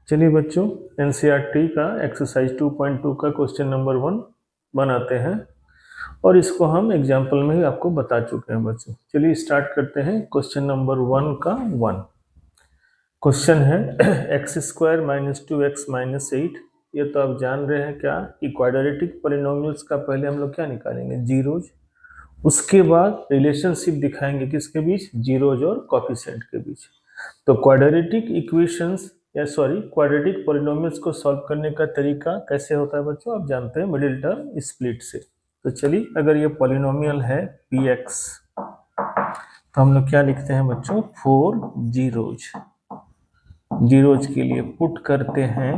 चलिए बच्चों, एनसीईआरटी का एक्सरसाइज 2.2 का क्वेश्चन नंबर 1 बनाते हैं और इसको हम एग्जाम्पल में ही आपको बता चुके हैं बच्चों। चलिए स्टार्ट करते हैं क्वेश्चन नंबर 1 का 1। क्वेश्चन है x square minus 2x minus 8। ये तो आप जान रहे हैं क्या कि क्वाड्रेटिक पॉलिनोमियल्स का पहले हम लोग क्या निकालेंगे, जीरोज। उसके बाद रिलेशनशिप दिखाएंगे किसके बीच, जीरोज और कोफिशिएंट के बीच। तो क्वाड्रेटिक इक्वेशंस क्वाड्रेटिक पॉलिनोमियल्स को सॉल्व करने का तरीका कैसे होता है बच्चों, आप जानते हैं, मिडिल टर्म स्प्लिट से। तो चलिए, अगर ये पॉलिनोमियल है px तो हम लोग क्या लिखते हैं बच्चों, 4 जीरोज। जीरोज के लिए पुट करते हैं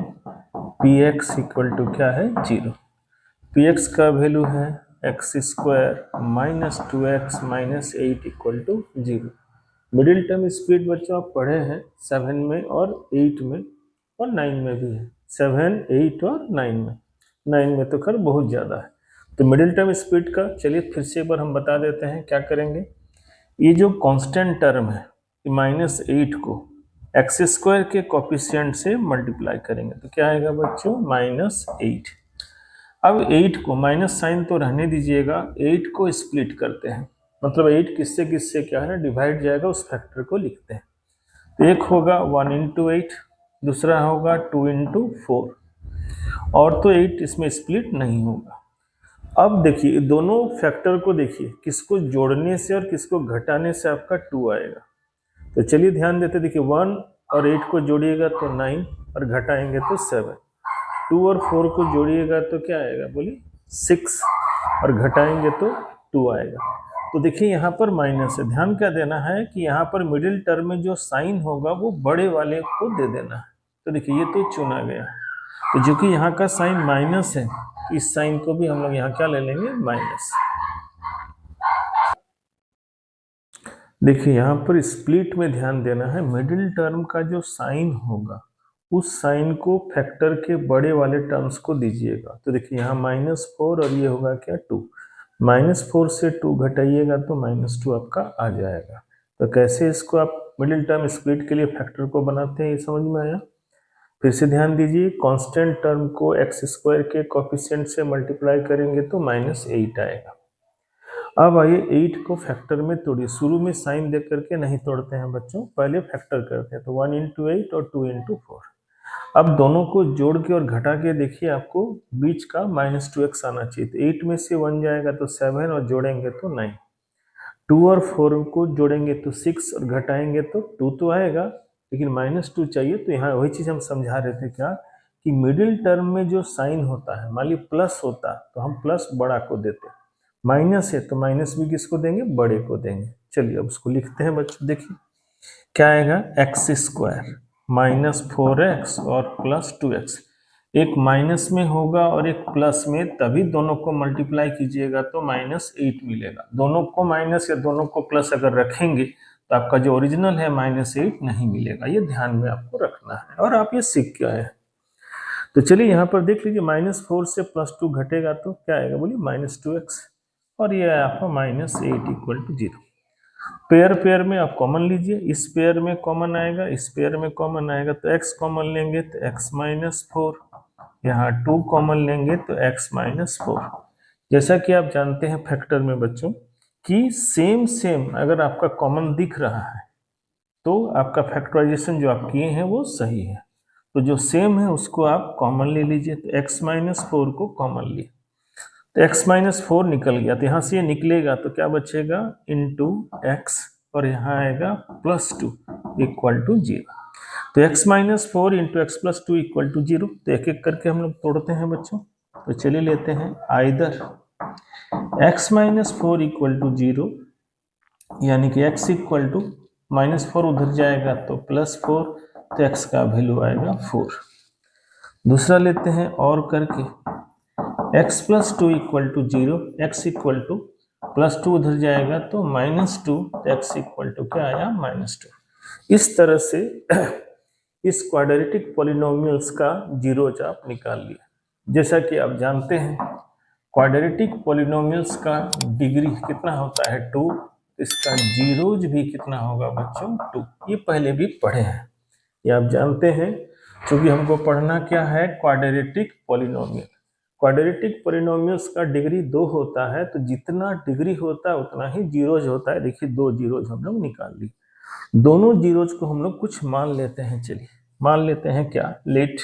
px इक्वल टू क्या है, 0। px का वैल्यू है x square minus 2x minus 8 equal to 0। Middle term split बच्चों आप पढ़े हैं 7 में और 8 में और 9 में भी है। 7, 8 और 9 में, 9 में तो खैर बहुत ज़्यादा है। तो मिडिल टर्म स्प्लिट का चलिए फिर से एक बार हम बता देते हैं क्या करेंगे। ये जो कांस्टेंट टर्म है माइनस 8 को एक्स स्क्वायर के कोफिशिएंट से मल्टीप्लाई करेंगे तो क्या आएगा बच्चों, माइनस 8। अब 8 को, माइनस साइन तो रहने दीजिएगा, 8 को स्प्लिट करते हैं, मतलब 8 किससे किससे क्या है ना डिवाइड जाएगा, उस फैक्टर को लिखते हैं। तो एक होगा 1 इंटू 8, दूसरा होगा 2 इंटू 4, और तो 8 इसमें स्प्लिट नहीं होगा। अब देखिए दोनों फैक्टर को देखिए, किसको जोड़ने से और किसको घटाने से आपका 2 आएगा। तो चलिए ध्यान देते, देखिए 1 और 8 को जोड़िएगा तो 9 और घटाएंगे तो 7। 2 और 4 को जोड़िएगा तो क्या आएगा, बोलिए 6 और घटाएंगे तो 2 आएगा। तो देखिए यहाँ पर माइनस है, ध्यान क्या देना है कि यहाँ पर मिडिल टर्म में जो साइन होगा वो बड़े वाले को दे देना है। तो देखिए ये तो चुना गया है, तो जो कि यहाँ का साइन माइनस है, इस साइन को भी हम लोग यहाँ क्या ले लेंगे, माइनस। देखिए यहाँ पर स्प्लिट में ध्यान देना है, मिडिल टर्म का जो साइन होगा उस साइन को फैक्टर के बड़े वाले टर्म्स को दीजिएगा। तो देखिए यहाँ -4 और ये होगा क्या, 2। -4 से 2 घटाइएगा तो -2 आपका आ जाएगा। तो कैसे इसको आप मिडिल टर्म स्प्लिट के लिए फैक्टर को बनाते हैं, ये समझ में आया। फिर से ध्यान दीजिए, कांस्टेंट टर्म को एक्स स्क्वायर के कोफिशिएंट से मल्टीप्लाई करेंगे तो -8 आएगा। अब आइए 8 को फैक्टर में तोड़िए। शुरू में साइन देख करके नहीं तोड़ते हैं बच्चों, पहले फैक्टर करते हैं। तो 1 इंटू 8 और 2 इंटू 4। अब दोनों को जोड़ के और घटा के देखिए, आपको बीच का -2x आना चाहिए। तो 8 में से 1 जाएगा तो 7 और जोड़ेंगे तो 9। 2 और 4 को जोड़ेंगे तो 6 और घटाएंगे तो 2 तो आएगा, लेकिन -2 चाहिए। तो यहाँ वही चीज़ हम समझा रहे थे क्या, कि मिडिल टर्म में जो साइन होता है, मान ली प्लस होता तो हम प्लस बड़ा को देते, माइनस है तो माइनस भी किसको देंगे, बड़े को देंगे। चलिए अब उसको लिखते हैं बच्चों। देखिए क्या आएगा, एक्स स्क्वायर -4x और +2x। एक माइनस में होगा और एक प्लस में, तभी दोनों को मल्टीप्लाई कीजिएगा तो -8 मिलेगा। दोनों को माइनस या दोनों को प्लस अगर रखेंगे तो आपका जो ओरिजिनल है -8 नहीं मिलेगा। ये ध्यान में आपको रखना है और आप ये सीख के आए हैं। तो चलिए यहाँ पर देख लीजिए, -4 से +2 घटेगा तो क्या आएगा, बोलिए -2x, और ये है आपका -8 इक्वल टू 0। पेयर पेयर में आप कॉमन लीजिए, इस पेयर में कॉमन आएगा, इस पेयर में कॉमन आएगा, तो x कॉमन लेंगे तो x-4, यहाँ 2 कॉमन लेंगे तो x-4। जैसा कि आप जानते हैं फैक्टर में बच्चों कि सेम अगर आपका कॉमन दिख रहा है तो आपका फैक्टराइजेशन जो आप किए हैं वो सही है। तो जो सेम है उसको आप कॉमन ले लीजिए। तो x-4 को कॉमन लिए तो x-4 निकल गया, तो यहाँ से ये निकलेगा तो क्या बचेगा, इंटू एक्स, और यहाँ आएगा +2 इक्वल टू 0। तो x-4 into x plus 2 equal to 0। तो एक एक करके हम लोग तोड़ते हैं बच्चों। तो चलिए लेते हैं, आइदर x-4 इक्वल टू 0, यानी कि x इक्वल टू -4 उधर जाएगा तो +4, तो x का वैल्यू आएगा 4। दूसरा लेते हैं और करके, x plus 2 equal to 0, x equal to +2 उधर जाएगा तो -2, तो x इक्वल टू क्या आया, -2। इस तरह से इस क्वाड्रेटिक पॉलिनोमियल्स का जीरोज आप निकाल लिए। जैसा कि आप जानते हैं क्वाड्रेटिक पॉलिनोमियल्स का डिग्री कितना होता है, 2। इसका जीरोज भी कितना होगा बच्चों, 2। ये पहले भी पढ़े हैं, ये आप जानते हैं। क्योंकि हमको पढ़ना क्या है, क्वाड्रेटिक पॉलिनोमियल। क्वाड्रेटिक पॉलिनोमियल्स का डिग्री 2 होता है, तो जितना डिग्री होता है उतना ही जीरोज होता है। देखिए 2 जीरोज हम लोग निकाल ली। दोनों जीरोज को हम लोग कुछ मान लेते हैं। चलिए मान लेते हैं क्या, let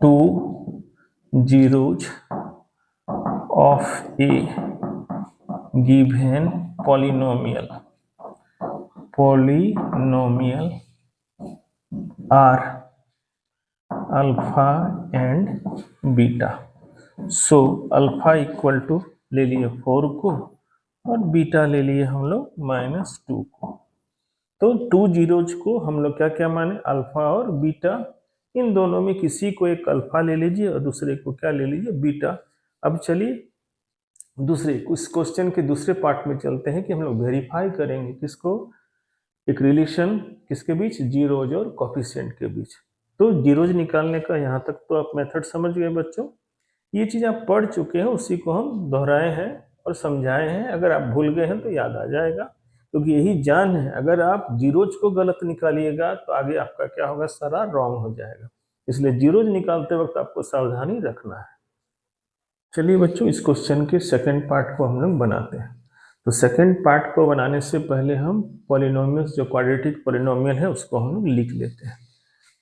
2 zeros of a given polynomial are alpha and beta. So alpha equal to ले लिए 4 को और बीटा ले लिए हम लोग -2 को। तो 2 जीरोज को हम लोग क्या क्या माने, अल्फा और बीटा। इन दोनों में किसी को एक अल्फा ले लीजिए और दूसरे को क्या ले लीजिए, बीटा। अब चलिए दूसरे इस क्वेश्चन के दूसरे पार्ट में चलते हैं कि हम लोग वेरीफाई करेंगे किसको, एक रिलेशन किसके बीच, जीरोज और कोफिशिएंट के बीच। तो जीरोज निकालने का यहाँ तक तो आप मेथड समझ गए बच्चों। ये चीज आप पढ़ चुके हैं, उसी को हम दोहराए हैं और समझाए हैं। अगर आप भूल गए हैं तो याद आ जाएगा, क्योंकि यही जान है। अगर आप जीरोज को गलत निकालिएगा तो आगे आपका क्या होगा, सारा रॉन्ग हो जाएगा। इसलिए जीरोज निकालते वक्त आपको सावधानी रखना है। चलिए बच्चों, इस क्वेश्चन के सेकंड पार्ट को हम लोग बनाते हैं। तो सेकंड पार्ट को बनाने से पहले हम पॉलिनोमियल्स, जो क्वाड्रेटिक पॉलिनोमियल है, उसको हम लोग लिख लेते हैं।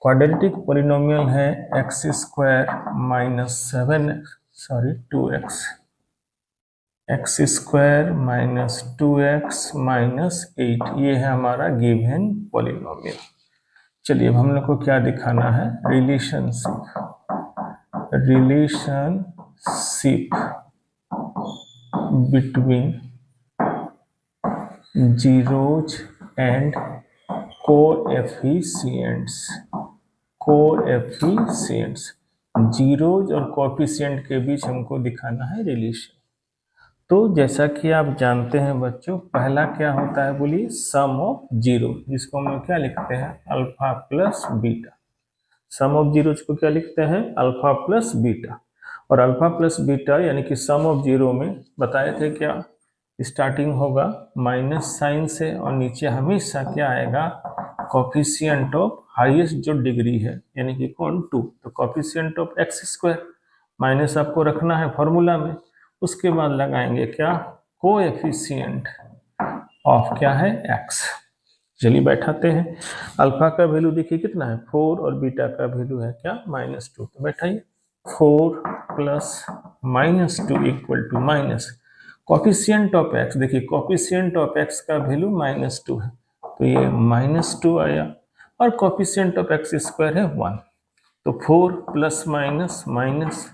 क्वाड्रेटिक पॉलिनोमियल है x² minus 2x, x² minus 2x minus 8। ये है हमारा गिवन पॉलिनोमियल। चलिए अब हम लोग को क्या दिखाना है, relationship between zeros and coefficients. Zeros और कोएफिशिएंट के बीच हमको दिखाना है रिलेशन। तो जैसा कि आप जानते हैं बच्चों, पहला क्या होता है बोलिए, सम ऑफ जीरो, जिसको हम लोग क्या लिखते हैं, alpha plus beta. Sum of zeros को क्या लिखते हैं, अल्फा प्लस बीटा। और अल्फा प्लस बीटा यानी कि सम ऑफ जीरो में बताए थे क्या, स्टार्टिंग होगा माइनस साइन से और नीचे हमेशा क्या आएगा, कोफिशिएंट ऑफ हाईएस्ट जो डिग्री है, यानी कि कौन, 2। तो कोफिशिएंट ऑफ x² माइनस आपको रखना है फॉर्मूला में। उसके बाद लगाएंगे क्या, कोएफिशिएंट ऑफ क्या है, x। चलिए बैठाते हैं। अल्फा का वैल्यू देखिए कितना है, 4, और बीटा का वैल्यू है क्या, -2। तो बैठाइए, 4 plus -2 equal to minus coefficient of x। देखिए कोफिशिएंट ऑफ x का वैल्यू -2 है, तो ये -2 आया, और कोफिशिएंट ऑफ x² है 1। तो 4 प्लस माइनस माइनस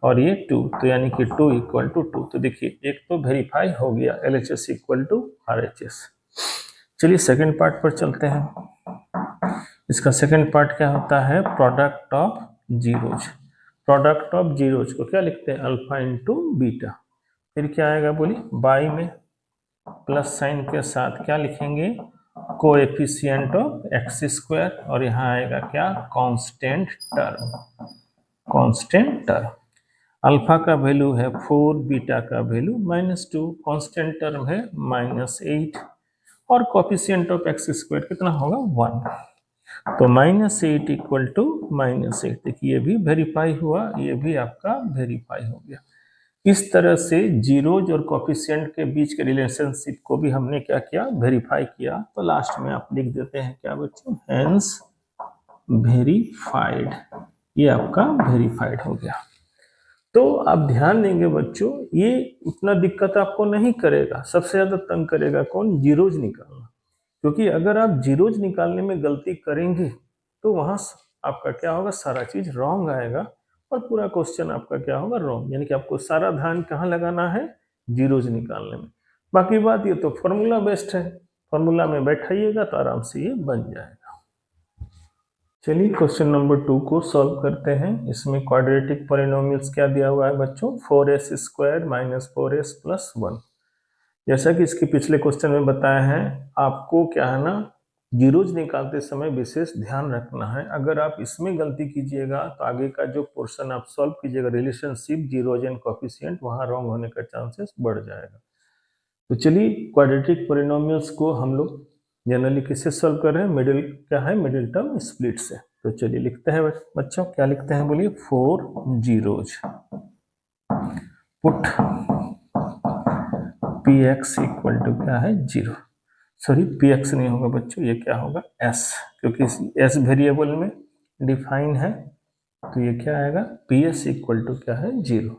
और ये 2, तो यानी कि 2 इक्वल टू 2। तो देखिए एक तो वेरीफाई हो गया, LHS इक्वल टू RHS। चलिए सेकंड पार्ट पर चलते हैं। इसका सेकंड पार्ट क्या होता है, product of zeros. Product of zeros को क्या लिखते हैं, अल्फा इंटू बीटा। फिर क्या आएगा बोलिए, बाई में प्लस साइन के साथ क्या लिखेंगे, कोएफिशिएंट ऑफ x², और यहाँ आएगा क्या, कांस्टेंट टर्म। अल्फा का वैल्यू है 4, बीटा का वैल्यू -2, कांस्टेंट टर्म है -8, और कोफिशिएंट ऑफ x² कितना होगा, 1। तो -8 इक्वल टू -8। देखिए ये भी वेरीफाई हुआ, ये भी आपका वेरीफाई हो गया। इस तरह से जीरोज और कोफिशिएंट के बीच के रिलेशनशिप को भी हमने क्या किया, वेरीफाई किया। तो लास्ट में आप लिख देते हैं क्या बच्चों, हेंस वेरीफाइड। ये आपका वेरीफाइड हो गया। तो आप ध्यान देंगे बच्चों, ये उतना दिक्कत आपको नहीं करेगा। सबसे ज्यादा तंग करेगा कौन, जीरोज निकालना। क्योंकि अगर आप जीरोज निकालने में गलती करेंगे तो वहां आपका क्या होगा, सारा चीज रॉन्ग आएगा और पूरा क्वेश्चन आपका क्या होगा, रॉन्ग। यानी कि आपको सारा ध्यान कहाँ लगाना है, जीरोज निकालने में। बाकी बात ये तो फॉर्मूला बेस्ट है, फॉर्मूला में बैठाइएगा तो आराम से ये बन जाएगा। चलिए क्वेश्चन नंबर 2 को सॉल्व करते हैं। इसमें क्वाड्रेटिक पॉलिनोमियल्स क्या दिया हुआ है बच्चों, 4s² माइनस 4s प्लस 1। जैसा कि इसके पिछले क्वेश्चन में बताया है, आपको क्या है ना, जीरोज निकालते समय विशेष ध्यान रखना है। अगर आप इसमें गलती कीजिएगा तो आगे का जो पोर्शन आप सॉल्व कीजिएगा, रिलेशनशिप जीरोज एंड कोफिशिएंट, वहां रॉन्ग होने का चांसेस बढ़ जाएगा। तो चलिए क्वाड्रेटिक पॉलिनोमियल्स को हम लोग जनरली किससे सॉल्व कर रहे हैं, मिडिल क्या है, मिडिल टर्म स्प्लिट से। तो चलिए लिखते हैं बच्चों, क्या लिखते हैं बोलिए, 4 zeros put p x equal to क्या है 0, सॉरी पी एक्स नहीं होगा बच्चों, ये क्या होगा एस, क्योंकि एस वेरिएबल में डिफाइन है, तो ये क्या आएगा पी एस इक्वल टू क्या है 0।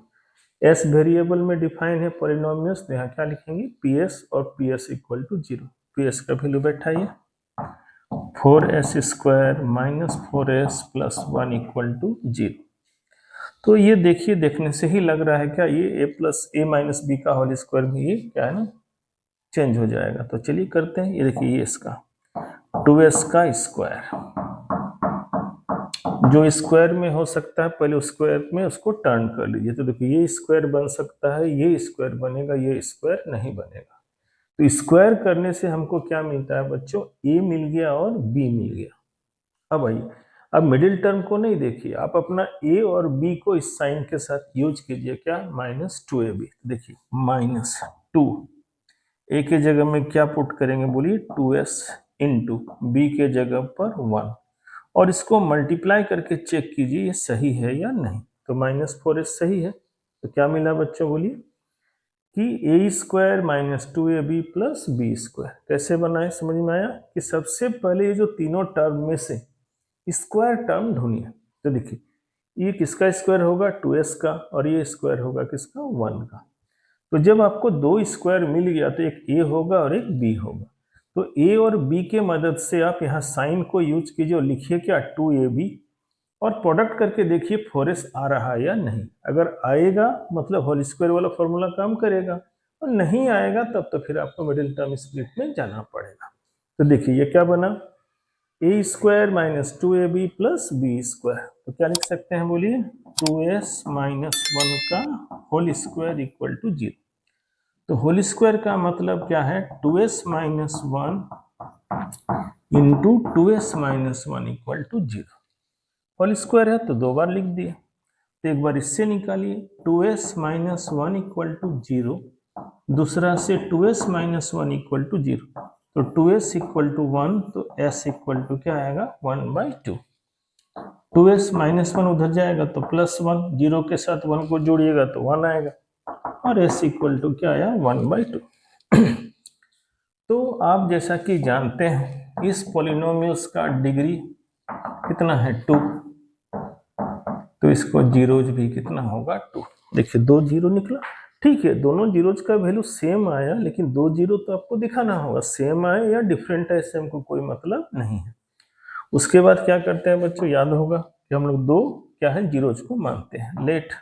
एस वेरिएबल में डिफाइन है पॉलिनोमियल्स, तो यहाँ क्या लिखेंगे पी एस और p s equal to 0। P s का वैल्यू बैठाइए 4s square minus 4s plus 1 equal to 0। तो ये देखिए, देखने से ही लग रहा है क्या, ये a plus a minus b का होल स्क्वायर में ये क्या है ना चेंज हो जाएगा। तो चलिए करते हैं, ये देखिए ये इसका 2s का स्क्वायर, जो स्क्वायर में हो सकता है पहले उस स्क्वायर में उसको टर्न कर लीजिए। तो देखिए ये स्क्वायर बन सकता है, ये स्क्वायर बनेगा, ये स्क्वायर नहीं बनेगा। तो स्क्वायर करने से हमको क्या मिलता है बच्चों, a मिल गया और b मिल गया। अब आइए, अब मिडिल टर्म को नहीं देखिए, आप अपना a और b को इस साइन के साथ यूज कीजिए, क्या -2ab। देखिए -2, a के जगह में क्या पुट करेंगे बोलिए 2s इंटू बी के जगह पर 1, और इसको मल्टीप्लाई करके चेक कीजिए ये सही है या नहीं। तो -4s सही है, तो क्या मिला बच्चों बोलिए कि a square minus 2ab plus b square. कैसे बनाए समझ में आया, कि सबसे पहले ये जो तीनों टर्म में से स्क्वायर टर्म ढूंढिए। तो देखिए ये किसका स्क्वायर होगा 2s का, और ये स्क्वायर होगा किसका 1 का। तो जब आपको दो स्क्वायर मिल गया तो एक a होगा और एक b होगा। तो a और b के मदद से आप यहाँ साइन को यूज कीजिए और लिखिए क्या 2ab, और प्रोडक्ट करके देखिए 4s आ रहा है या नहीं। अगर आएगा मतलब होल स्क्वायर वाला फॉर्मूला काम करेगा, और नहीं आएगा तब तो फिर आपको मिडिल टर्म स्प्लिट में जाना पड़ेगा। तो देखिए ये क्या बना, a square minus 2ab plus b square. तो क्या लिख सकते हैं बोलिए 2s माइनस 1 का होल स्क्वायर इक्वल टू 0। तो होल स्क्वायर का मतलब क्या है 2s minus 1 into 2s minus 1 equal to 0। Whole square है तो दो बार लिख दिए, तो एक बार इससे निकालिए 2s माइनस 1 इक्वल टू 0, दूसरा से 2s माइनस 1 इक्वल टू 0। तो 2s इक्वल टू 1, तो s इक्वल टू क्या आएगा 1/2। 2s माइनस 1 उधर जाएगा तो प्लस 1, 0 के साथ 1 को जोड़िएगा तो 1 आएगा, और s इक्वल टू क्या आया 1/2। तो आप जैसा कि जानते हैं इस पॉलिनोमियल्स का डिग्री कितना है 2, तो इसको जीरोज भी कितना होगा 2। देखिए 2 जीरो निकला, ठीक है दोनों जीरोज का वैल्यू सेम आया, लेकिन 2 जीरो तो आपको दिखाना होगा सेम आए या डिफरेंट है, इससे हमको कोई मतलब नहीं है। उसके बाद क्या करते हैं बच्चों, याद होगा कि हम लोग दो क्या है जीरोज को मानते हैं। Let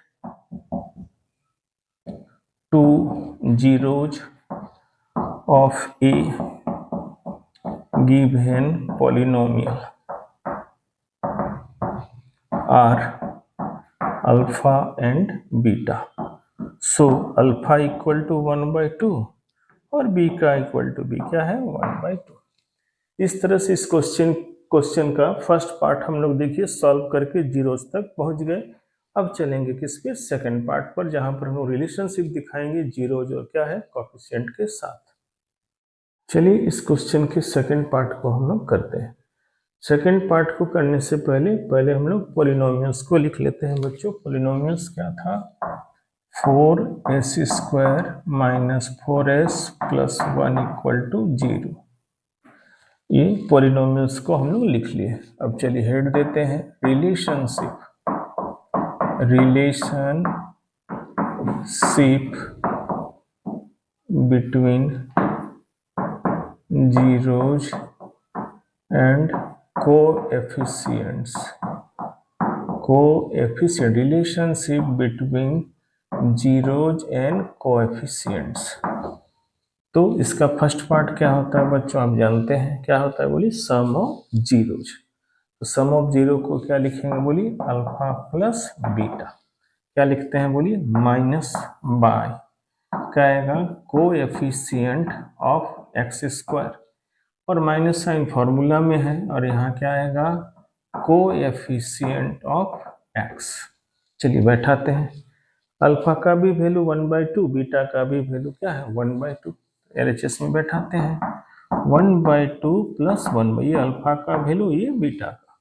2 zeros of a given polynomial are alpha and beta, so alpha equal to 1/2 और b का इक्वल टू b क्या है 1/2। इस तरह से इस क्वेश्चन का फर्स्ट पार्ट हम लोग देखिए सॉल्व करके जीरोज तक पहुंच गए। अब चलेंगे किस पे, सेकंड पार्ट पर, जहां पर हम लोग रिलेशनशिप दिखाएंगे जीरोज और क्या है कोएफिशिएंट के साथ। चलिए इस क्वेश्चन के सेकंड पार्ट को हम लोग करते हैं। सेकंड पार्ट को करने से पहले हम लोग पॉलिनोमियल्स को लिख लेते हैं बच्चों। पॉलिनोमियल्स क्या था 4s square minus 4s plus 1 equal to 0। ये पॉलिनोमियल्स को हम लोग लिख लिए। अब चलिए हेड देते हैं relationship between zeros and coefficients, relationship between zeros and coefficients। तो इसका फर्स्ट पार्ट क्या होता है बच्चों, आप जानते हैं क्या होता है बोलिए सम ऑफ जीरोज। तो सम ऑफ जीरो को क्या लिखेंगे बोलिए अल्फा प्लस बीटा। क्या लिखते हैं बोलिए माइनस बाय क्या आएगा कोएफिशिएंट ऑफ एक्स स्क्वायर, और माइनस साइन फॉर्मूला में है, और यहाँ क्या आएगा कोएफिशिएंट ऑफ एक्स। चलिए बैठाते हैं, अल्फा का भी वैल्यू 1/2, बीटा का भी वैल्यू क्या है 1/2, एलएचएस में बैठाते हैं। 1/2 प्लस 1 ये अल्फा का वैल्यू, ये बीटा का,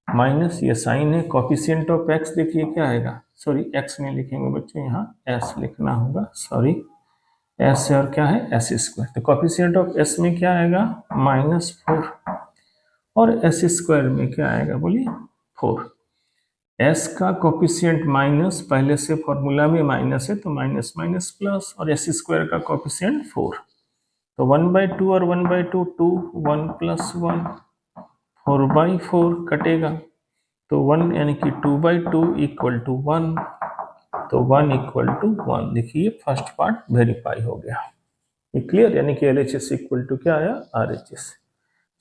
माइनस ये साइन है, कॉफिशिएंट ऑफ एक्स देखिए क्या आएगा, सॉरी एक्स नहीं लिखेंगे बच्चों, यहाँ एस लिखना होगा, सॉरी एस है और क्या है एस स्क्वायर, तो कॉफिशिएंट ऑफ एस में क्या आएगा -4 और एस स्क्वायर में क्या आएगा बोलिए 4। एस का कॉफिशिएंट माइनस, पहले से फॉर्मूला में माइनस है तो माइनस माइनस प्लस, और एस स्क्वायर का कॉफिशिएंट 4, तो 1/2 और 1/2 2, 1 + 1 4/4 कटेगा, तो 1 यानी कि 2/2 = 1, तो 1 = 1। देखिए फर्स्ट पार्ट वेरीफाई हो गया, ये क्लियर, यानी कि LHS इक्वल टू क्या आया RHS।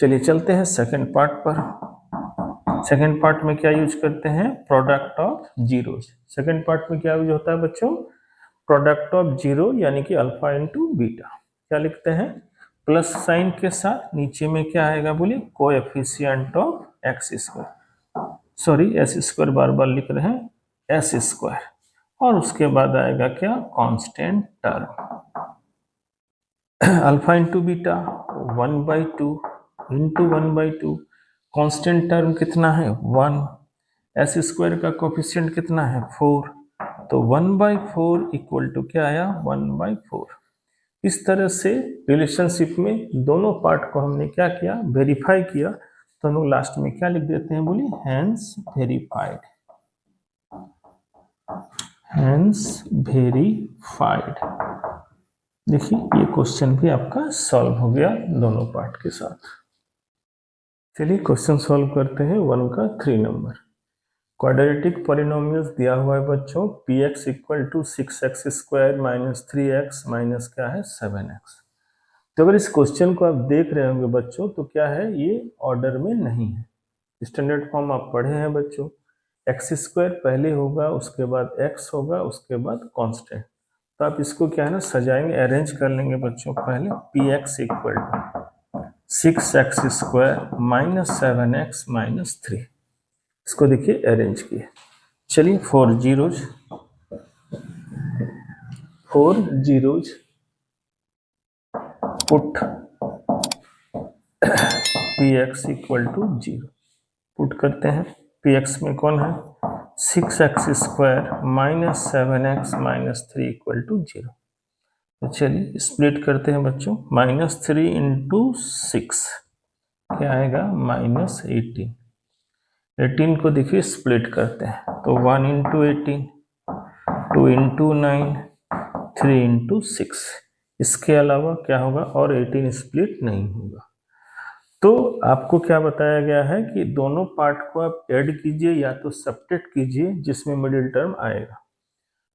चलिए चलते हैं सेकंड पार्ट पर। सेकंड पार्ट में क्या यूज करते हैं, product of zeros. Second part में क्या यूज होता है बच्चों, प्रोडक्ट ऑफ जीरो, यानी कि अल्फा इंटू बीटा। क्या लिखते हैं, प्लस साइन के साथ, नीचे में क्या आएगा बोलिए coefficient of x square, sorry s square बार बार लिख रहे हैं, एस स्क्वायर, और उसके बाद आएगा क्या constant term alpha into beta 1/2 into 1/2, constant term कितना है 1, एस स्क्वायर का कोफिशिएंट कितना है 4, तो 1/4 इक्वल टू क्या आया 1/4। इस तरह से रिलेशनशिप में दोनों पार्ट को हमने क्या किया, वेरीफाई किया, तो हम लोग लास्ट में क्या लिख देते हैं बोलिए हैंस वेरीफाइड, हैंस वेरीफाइड। देखिए ये क्वेश्चन भी आपका सॉल्व हो गया दोनों पार्ट के साथ। चलिए क्वेश्चन सॉल्व करते हैं 1 का 3 नंबर। क्वाड्रेटिक पॉलिनोमियल्स दिया हुआ है बच्चों, px = 6x² - 3x माइनस क्या है 7x। तो अगर इस क्वेश्चन को आप देख रहे होंगे बच्चों, तो क्या है ये ऑर्डर में नहीं है, स्टैंडर्ड फॉर्म आप पढ़े हैं बच्चों, x² पहले होगा, उसके बाद x होगा, उसके बाद कांस्टेंट। तो आप इसको क्या है ना सजाएंगे, अरेंज कर लेंगे बच्चों। पहले px = 6x² - 7x - 3, इसको देखिए अरेंज किए। चलिए 4 जीरोज पुट px = 0 पुट करते हैं, px में कौन है 6x² - 7x - 3 = 0। तो चलिए स्प्लिट करते हैं बच्चों, -3 × 6 क्या आएगा -18। 18 को देखिए स्प्लिट करते हैं, तो 1 × 18, 2 × 9, 3 × 6, इसके अलावा क्या होगा और 18 स्प्लिट नहीं होगा। तो आपको क्या बताया गया है कि दोनों पार्ट को आप ऐड कीजिए या तो सब्ट्रैक्ट कीजिए, जिसमें मिडिल टर्म आएगा।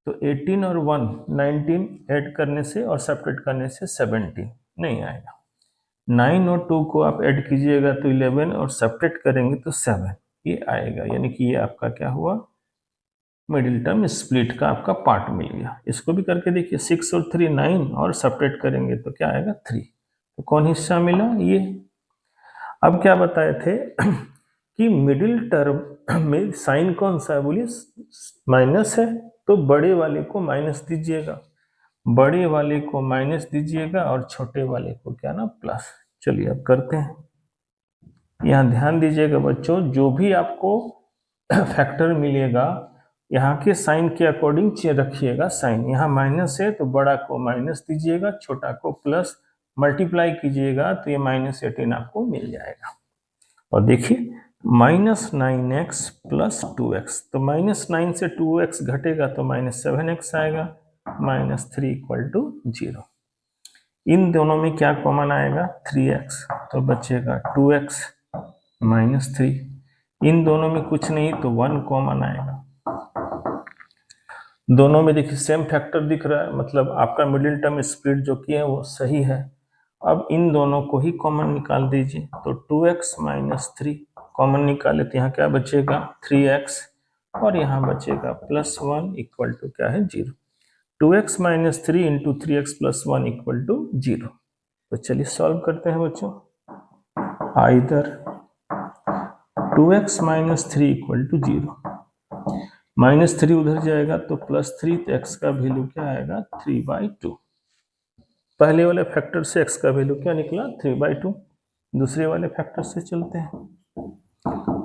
तो 18 और 1 19 ऐड करने से और सब्ट्रैक्ट करने से 17 नहीं आएगा। 9 और 2 को आप ऐड कीजिएगा तो 11 और सब्ट्रैक्ट करेंगे तो 7 ये आएगा, यानी कि ये आपका क्या हुआ मिडिल टर्म स्प्लिट का आपका पार्ट मिल गया। इसको भी करके देखिए, 6 और 3 9 और सब्ट्रैक्ट करेंगे तो क्या आएगा 3, तो कौन हिस्सा मिला ये। अब क्या बताए थे कि मिडिल टर्म में साइन कौन सा है बोलिए माइनस है, तो बड़े वाले को माइनस दीजिएगा, बड़े वाले को माइनस दीजिएगा और छोटे वाले को क्या ना प्लस। चलिए अब करते हैं, यहाँ ध्यान दीजिएगा बच्चों, जो भी आपको फैक्टर मिलेगा यहाँ के साइन के अकॉर्डिंग रखिएगा साइन। यहाँ माइनस है तो बड़ा को माइनस दीजिएगा, छोटा को प्लस, मल्टीप्लाई कीजिएगा तो ये -18 आपको मिल जाएगा। और देखिए -9x + 2x, तो -9 से 2x घटेगा तो -7x आएगा, -3 = 0। इन दोनों में क्या कॉमन आएगा 3x, तो बचेगा 2x - 3। इन दोनों में कुछ नहीं तो 1 कॉमन आएगा। दोनों में देखिए सेम फैक्टर दिख रहा है, मतलब आपका मिडिल टर्म स्प्लिट जो किए हैं वो सही है। अब इन दोनों को ही कॉमन निकाल दीजिए, तो 2x - 3 कॉमन निकाले तो यहाँ क्या बचेगा 3x, और यहाँ बचेगा +1 इक्वल टू क्या है 0। 2x - 3 × 3x + 1 = 0। तो चलिए सॉल्व करते हैं बच्चों। आइदर 2x - 3 = 0, -3 उधर जाएगा तो +3, तो x का वैल्यू क्या आएगा 3/2। पहले वाले फैक्टर से x का वैल्यू क्या निकला 3/2। दूसरे वाले फैक्टर से चलते हैं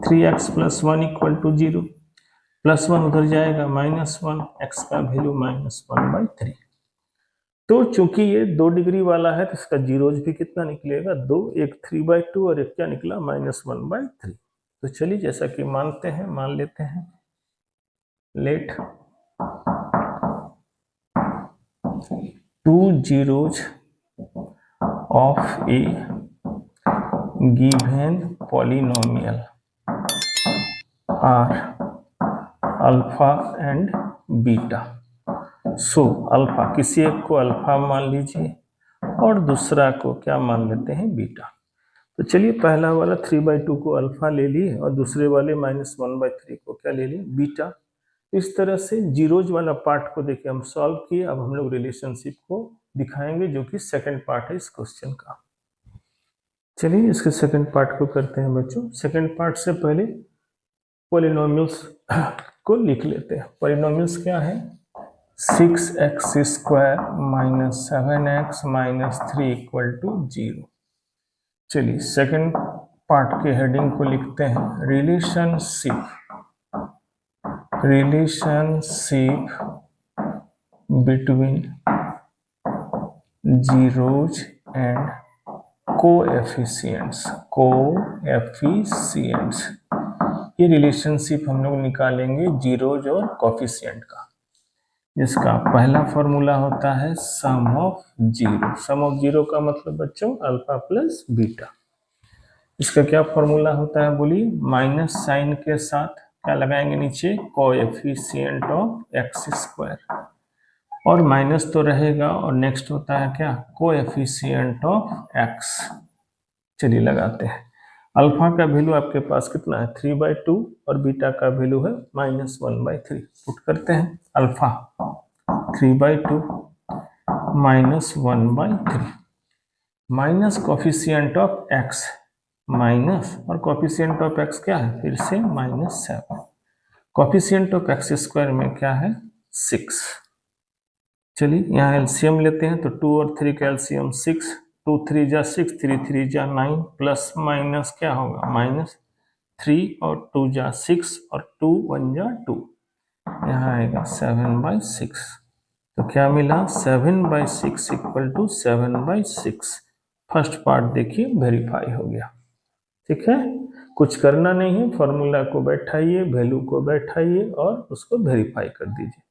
3x + 1 = 0, +1 उधर जाएगा -1, x का वैल्यू -1/3। तो चूंकि ये 2 डिग्री वाला है तो इसका जीरोज भी कितना निकलेगा 2, एक 3/2 और एक क्या निकला -1/3। तो चलिए जैसा कि मान लेते हैं let 2 zeros of a given polynomial are alpha and beta। So alpha, किसी एक को अल्फा मान लीजिए और दूसरा को क्या मान लेते हैं बीटा। तो चलिए पहला वाला 3/2 को अल्फा ले लिए और दूसरे वाले -1/3 को क्या ले लिए बीटा। इस तरह से जीरोज वाला पार्ट को देखिए हम सॉल्व किए। अब हम लोग रिलेशनशिप को दिखाएंगे जो कि सेकंड पार्ट है इस क्वेश्चन का। चलिए इसके सेकंड पार्ट को करते हैं बच्चों। सेकंड पार्ट से पहले पॉलिनोमियल्स को लिख लेते हैं। पॉलिनोमियल्स क्या है 6x² - 7x - 3 = 0। चलिए सेकंड पार्ट के हेडिंग को लिखते हैं relationship between zeros and coefficients. ये रिलेशनशिप हम लोग निकालेंगे जीरोज और कोएफिशिएंट का, जिसका पहला फॉर्मूला होता है sum of zero. Sum of zero का मतलब बच्चों अल्फा प्लस बीटा। इसका क्या फॉर्मूला होता है बोलिए, माइनस साइन के साथ क्या लगाएंगे नीचे कोएफिशिएंट ऑफ x², और माइनस तो रहेगा और नेक्स्ट होता है क्या कोएफिशिएंट ऑफ x। चलिए लगाते हैं। अल्फा का वैल्यू आपके पास कितना है 3/2 और बीटा का वैल्यू है -1/3। पुट करते हैं alpha 3/2 -1/3 minus coefficient of x minus, और कोएफिशिएंट ऑफ x क्या है फिर से -7। कोएफिशिएंट ऑफ x² में क्या है 6। चलिए यहाँ एलसीएम लेते हैं तो 2 और 3 का एलसीएम 6, 2 3 जा 6, 3 3 जा 9, प्लस माइनस क्या होगा -3 और 2 जा 6 और 2 1 जा 2, यहाँ आएगा 7/6। तो क्या मिला 7/6 = 7/6। फर्स्ट पार्ट देखिए वेरीफाई हो गया। ठीक है, कुछ करना नहीं है, फॉर्मूला को बैठाइए, वैल्यू को बैठाइए और उसको वेरीफाई कर दीजिए।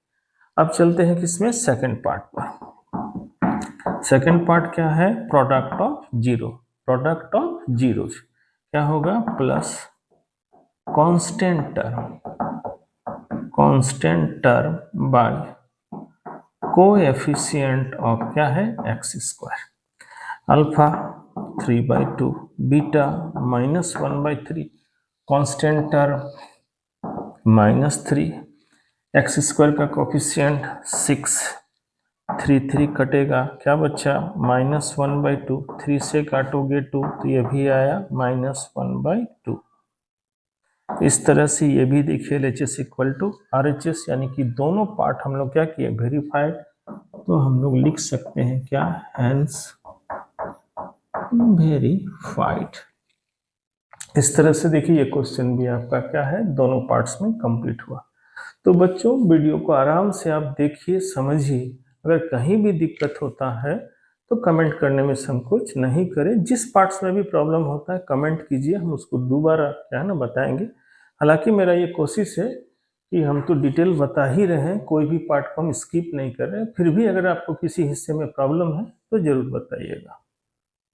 अब चलते हैं किसमें सेकंड पार्ट पर। सेकंड पार्ट क्या है product of zero. Product of zeros क्या होगा plus constant term by coefficient of क्या है x²। Alpha 3/2 beta -1/3 constant term -3, x² का कोएफिशिएंट 6, 3 3 कटेगा क्या बच्चा -1/2, 3 से काटोगे 2 तो ये भी आया -1/2। इस तरह से ये भी देखिए LHS = RHS, यानी कि दोनों पार्ट हम लोग क्या किए वेरीफाइड। तो हम लोग लिख सकते हैं क्या हेंस वेरीफाइड। इस तरह से देखिए ये क्वेश्चन भी आपका क्या है दोनों पार्ट्स में कंप्लीट हुआ। तो बच्चों वीडियो को आराम से आप देखिए समझिए, अगर कहीं भी दिक्कत होता है तो कमेंट करने में संकोच नहीं करें। जिस पार्ट्स में भी प्रॉब्लम होता है कमेंट कीजिए, हम उसको दोबारा क्या है ना बताएंगे। हालांकि मेरा ये कोशिश है कि हम तो डिटेल बता ही रहे हैं, कोई भी पार्ट को हम स्किप नहीं कर रहे हैं, फिर भी अगर आपको किसी हिस्से में प्रॉब्लम है तो जरूर बताइएगा।